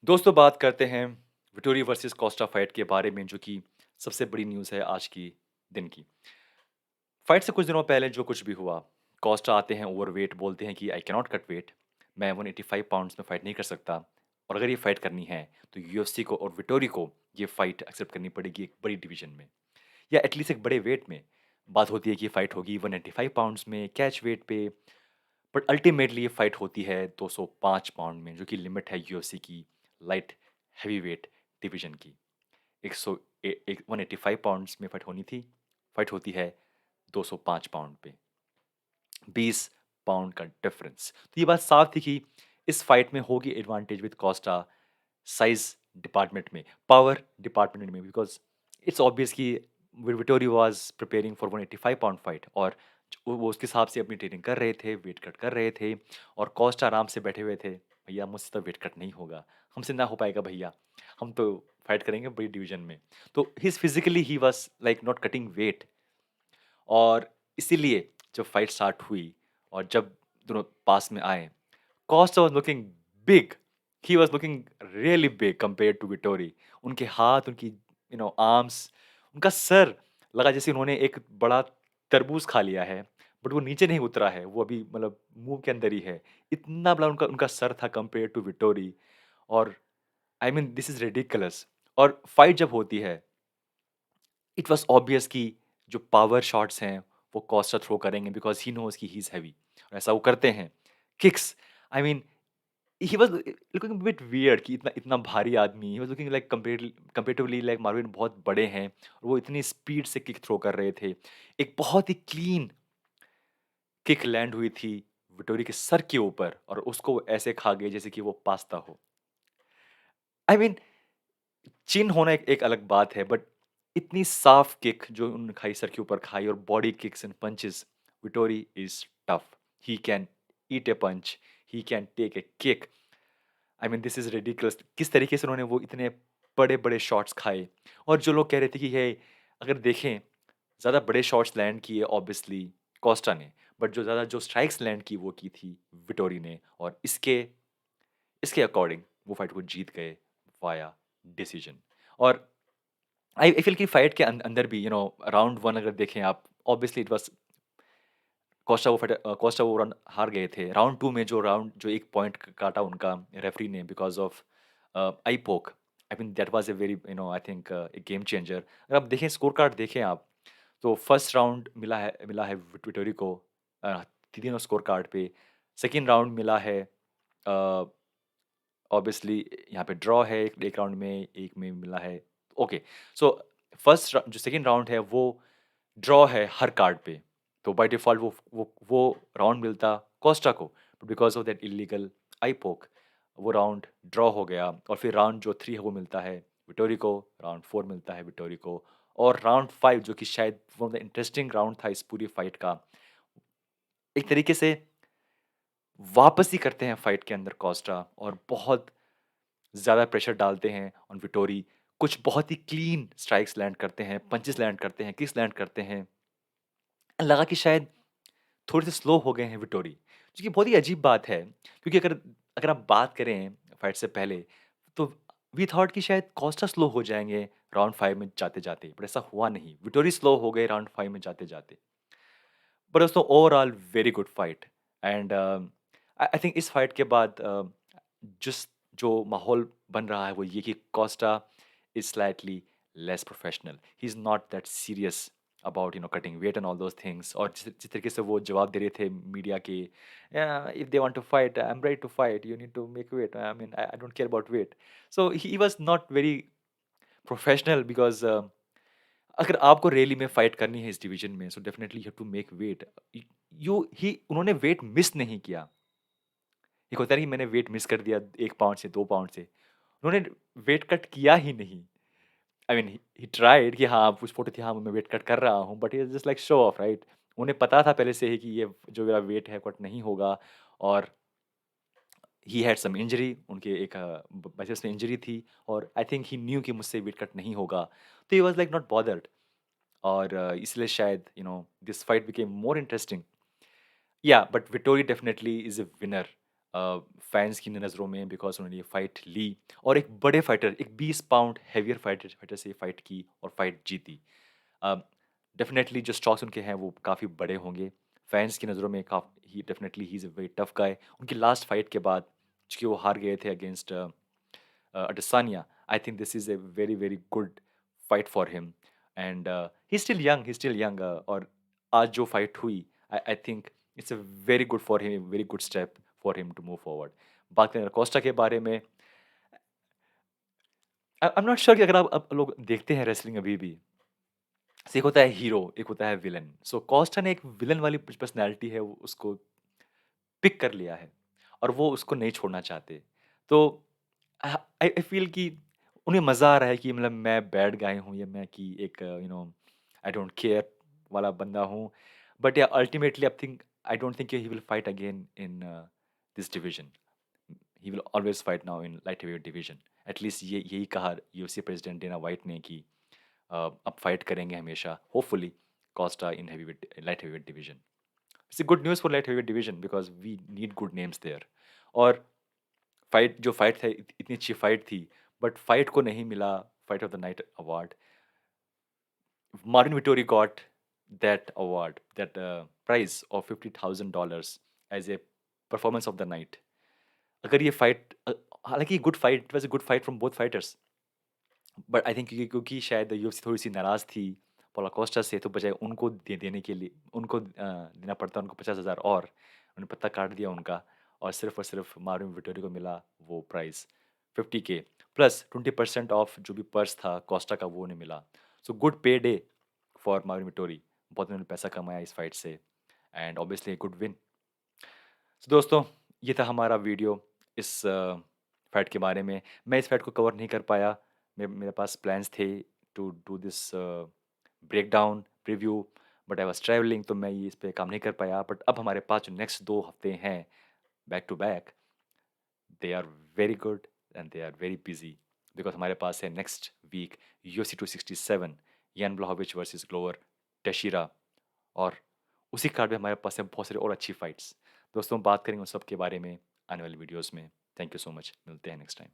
दोस्तों बात करते हैं विटोरी वर्सेस कोस्टा फाइट के बारे में जो कि सबसे बड़ी न्यूज़ है आज की दिन की। फाइट से कुछ दिनों पहले जो कुछ भी हुआ, कोस्टा आते हैं ओवरवेट बोलते हैं कि I can not cut weight, मैं 185 पाउंड्स में फाइट नहीं कर सकता और अगर ये फाइट करनी है तो यूएफसी को और विटोरी को ये फाइट एक्सेप्ट करनी पड़ेगी एक बड़ी डिवीजन में या एटलीस्ट एक बड़े वेट में। बात होती है कि ये फाइट होगी 185 पाउंड्स में कैच वेट पे, बट अल्टीमेटली ये फाइट होती है 205 पाउंड में जो कि लिमिट है यूएफसी की लाइट हैवीवेट डिवीजन की। 100 185 पाउंड्स में फाइट होती है 205 पाउंड पे, 20 पाउंड का डिफरेंस। तो ये बात साफ थी कि इस फाइट में होगी advantage with Costa size department में, पावर डिपार्टमेंट में, बिकॉज इट्स ऑब्वियस कि Vettori was preparing for 185 pound fight और वो उसके हिसाब से अपनी ट्रेनिंग कर रहे थे, वेट कट कर रहे थे और कोस्टा आराम से बैठे हुए थे, भैया मुझसे तो वेट कट नहीं होगा, हमसे ना हो पाएगा भैया, हम तो फाइट करेंगे बड़ी डिवीजन में। तो his physically he was like not cutting weight और इसीलिए जब फाइट स्टार्ट हुई और जब दोनों पास में आए, Costa was looking big. He was looking really big compared to Vittori. उनके हाथ, उनकी आर्म्स, उनका सर लगा जैसे उन्होंने एक बड़ा तरबूज खा लिया है, बट वो नीचे नहीं उतरा है, वो अभी मतलब मुंह के अंदर ही है। इतना बड़ा उनका उनका सर था कंपेयर टू विटोरी और आई मीन दिस इज रेडिकुलस। और फाइट जब होती है, इट वाज ऑब्वियस कि जो पावर शॉट्स हैं वो कॉस्टा थ्रो करेंगे बिकॉज ही नोज कि ही इज हैवी और ऐसा वो करते हैं। Kicks, I mean he was looking bit weird कि इतना इतना भारी आदमी, he was looking like comparatively like Marvin बहुत बड़े हैं और वो इतनी स्पीड से किक थ्रो कर रहे थे। एक बहुत ही क्लीन किक लैंड हुई थी विटोरी के सर के ऊपर और उसको वो ऐसे खा गए जैसे कि वो पास्ता हो। आई मीन चिन होना एक अलग बात है, बट इतनी साफ किक जो उन्होंने खाई सर के ऊपर खाई और body kicks and punches, Vettori is tough, he can eat a punch, he can take a kick. I mean this is ridiculous किस तरीके से उन्होंने वो इतने बड़े बड़े शॉट्स खाए। और जो लोग कह रहे थे कि है, अगर देखें ज़्यादा बड़े शॉट्स लैंड किए ऑब्वियसली कोस्टा ने, बट जो ज़्यादा जो स्ट्राइक्स लैंड की वो की थी विटोरी ने और इसके इसके अकॉर्डिंग वो फाइट को जीत गए वाया डिसीजन। और आई फील कि फाइट के अंदर भी राउंड वन अगर देखें आप, ऑब्वियसली इट वाज कोस्टा वो रन हार गए थे। राउंड टू में जो एक पॉइंट काटा उनका रेफरी ने बिकॉज ऑफ आई पोक, I mean that was a very I think A game changer. अगर आप देखें स्कोर कार्ड देखें आप, तो फर्स्ट राउंड मिला है विटोरी को तीनों स्कोर कार्ड पे। सेकेंड राउंड मिला है ऑब्वियसली यहाँ पे ड्रॉ है, एक राउंड में एक में मिला है। ओके, सो जो सेकंड राउंड है वो ड्रॉ है हर कार्ड पे, तो बाय डिफ़ॉल्ट वो राउंड मिलता कोस्टा को, but because of that illegal eye poke वो राउंड ड्रॉ हो गया और फिर राउंड जो 3 है वो मिलता है विटोरी को, राउंड 4 मिलता है विटोरी को और राउंड 5 जो कि शायद one of the interesting round था इस पूरी फाइट का, एक तरीके से वापस ही करते हैं फाइट के अंदर कोस्टा और बहुत ज़्यादा प्रेशर डालते हैं ऑन विटोरी। कुछ बहुत ही क्लीन स्ट्राइक्स लैंड करते हैं, पंचेस लैंड करते हैं, किक्स लैंड करते हैं। लगा कि शायद थोड़े से स्लो हो गए हैं विटोरी, जो कि बहुत ही अजीब बात है क्योंकि अगर अगर आप बात करें फाइट से पहले, तो वी थॉट कि शायद कोस्टा स्लो हो जाएँगे राउंड 5 में जाते-जाते, बट ऐसा हुआ नहीं। विटोरी स्लो हो गए राउंड 5 में जाते-जाते। बट दोस्तों overall very good fight and I think इस फाइट के बाद जिस जो माहौल बन रहा है वो ये कि Costa is slightly less professional, he is not that serious about cutting weight and all those things. और जिस तरीके से वो जवाब दे रहे थे मीडिया के, if they want to fight I am ready to fight, you need to make weight, I mean I don't care about weight. So he was not very professional because अगर आपको रियली में fight करनी है इस division में, so definitely you have to make weight. यू ही उन्होंने वेट मिस नहीं किया। एक होता है ना कि मैंने वेट मिस कर दिया 1 पाउंड से 2 पाउंड से। उन्होंने वेट कट किया ही नहीं। आई मीन ही ट्राइड कि हाँ, कुछ फ़ोटो थी, हाँ, मैं वेट कट कर रहा हूँ, but he is just like show off, right? उन्हें पता था पहले से ही कि ये जो मेरा वेट है कट नहीं होगा और ही हैड सम इंजरी, उनके एक बाइसेप्स में इंजरी थी और आई थिंक ही न्यू कि मुझसे वेट कट नहीं होगा। तो he was like not bothered और इसलिए शायद this fight became more interesting. Yeah, but Vittori definitely is a winner. Fans की नज़रों में बिकॉज़ उन्होंने ये फाइट ली और एक बड़े फाइटर, एक 20 पाउंड हेवियर फाइटर फाइटर से फाइट की और फाइट जीती। अ, डेफ़िनेटली जो स्टॉक्स उनके हैं वो काफ़ी बड़े होंगे। फैंस की नज़रों में ही definitely he is a very tough guy. उनकी लास्ट फाइट के बाद चूँकि वो हार गए थे against Adesanya, I think this is a very, very good fight for him. And he's still young, he's still young. और आज जो फाइट हुई, I think it's a very good for him, very good step for him to move forward. बात करें Costa के बारे में, I am not sure कि अगर आप अब लोग देखते हैं रेसलिंग अभी भी, एक होता है हीरो, एक होता है विलन। सो कोस्टा ने एक विलन वाली पर्सनैलिटी है, वो उसको पिक कर लिया है और वो उसको नहीं छोड़ना चाहते। तो आई फ़ील कि उन्हें मज़ा आ रहा है कि मतलब मैं बैड गाय हूँ या मैं कि एक आई डोंट केयर वाला बंदा हूँ। बट या ultimately I don't think he will fight again in this division. He will always fight now in light heavyweight division. At least ये यही कहा यूएफसी प्रेज़िडेंट डेना व्हाइट ने कि अब फाइट करेंगे हमेशा hopefully Costa in heavyweight light heavyweight division. It's a good news for light heavyweight division because we need good names there. और fight है इतनी अच्छी फाइट थी, बट फाइट को नहीं मिला fight of the night award. Marvin Vettori got that award, that prize of $50,000 as a performance of the night. अगर ये फाइट हालाँकि good fight, it was a good fight from both fighters, but I think क्योंकि शायद UFC थोड़ी-सी नाराज़ थी पॉला Costa से, तो बजाय उनको देने के लिए उनको देना पड़ता उनको 50,000 और, उन्होंने पत्ता काट दिया उनका और सिर्फ मार्विन विटोरी को मिला वो प्राइज़ 50K प्लस 20% ऑफ जो भी पर्स था कोस्टा का वो उन्हें मिला। सो गुड पे डे फॉर मार्विन विटोरी, बहुत उन्होंने पैसा कमाया इस फाइट से एंड ऑब्वियसली गुड विन। तो दोस्तों, ये था हमारा वीडियो इस फाइट के बारे में। मैं इस फाइट को कवर नहीं कर पाया। मेरे पास प्लान्स थे to do this breakdown, preview, but I was travelling, तो मैं ये इस पे काम नहीं कर पाया। बट अब हमारे पास जो नेक्स्ट 2 हफ्ते हैं back to back, they are very good and they are very busy because हमारे पास है नेक्स्ट वीक यूएफसी 267 यान ब्लॉहोविच वर्सेस ग्लोवर टेशिरा और उसी कार्ड में हमारे पास है बहुत सारी और अच्छी फाइट्स। दोस्तों, बात करेंगे उन सब के बारे में आने वाली वीडियोज़ में। Thank you so much. मिलते हैं नेक्स्ट टाइम।